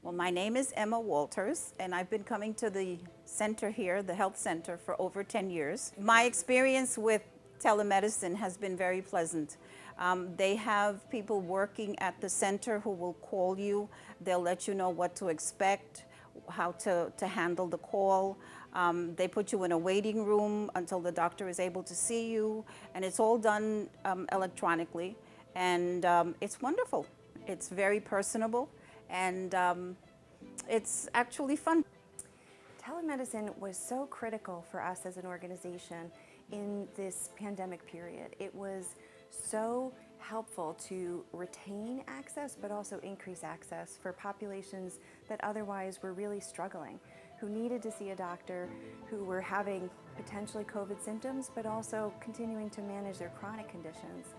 Well, my name is Emma Walters, and I've been coming to the center here, the health center, for over 10 years. My experience with telemedicine has been very pleasant. They have people working at the center who will call you. They'll let you know what to expect, how to handle the call. They put you in a waiting room until the doctor is able to see you, and it's all done electronically, and it's wonderful. It's very personable, and it's actually fun. Telemedicine was so critical for us as an organization in this pandemic period. It was so helpful to retain access, but also increase access for populations that otherwise were really struggling, who needed to see a doctor, who were having potentially COVID symptoms, but also continuing to manage their chronic conditions.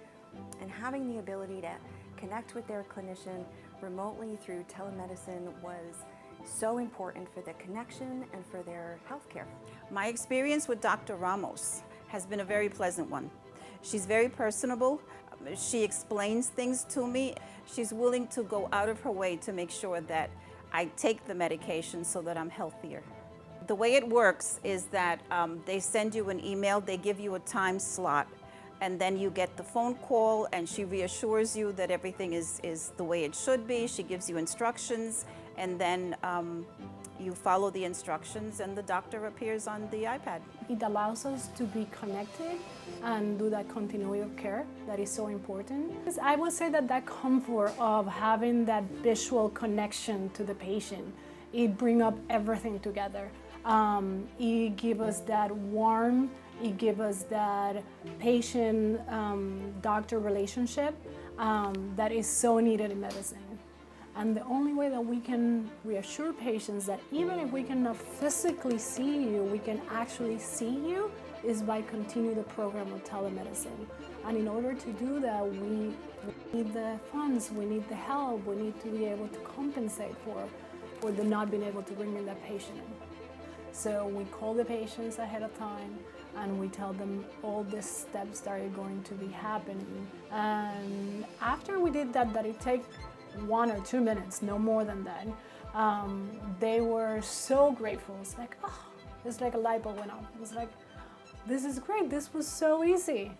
And having the ability to connect with their clinician remotely through telemedicine was so important for the connection and for their health care. My experience with Dr. Ramos has been a very pleasant one. She's very personable. She explains things to me. She's willing to go out of her way to make sure that I take the medication so that I'm healthier. The way it works is that they send you an email, they give you a time slot, and then you get the phone call, and she reassures you that everything is the way it should be. She gives you instructions, and then you follow the instructions, and the doctor appears on the iPad. It allows us to be connected and do that continuity of care that is so important. I would say that that comfort of having that visual connection to the patient, it brings up everything together. It gives us that warmth, it gives us that patient-doctor relationship that is so needed in medicine. And the only way that we can reassure patients that even if we cannot physically see you, we can actually see you, is by continuing the program of telemedicine. And in order to do that, we need the funds, we need the help, we need to be able to compensate for the not being able to bring in that patient in. So we call the patients ahead of time, and we tell them all the steps that are going to be happening. And after we did that it takes 1 or 2 minutes, no more than that. They were so grateful. It's like, oh, it's like a light bulb went off. It was like, this is great. This was so easy.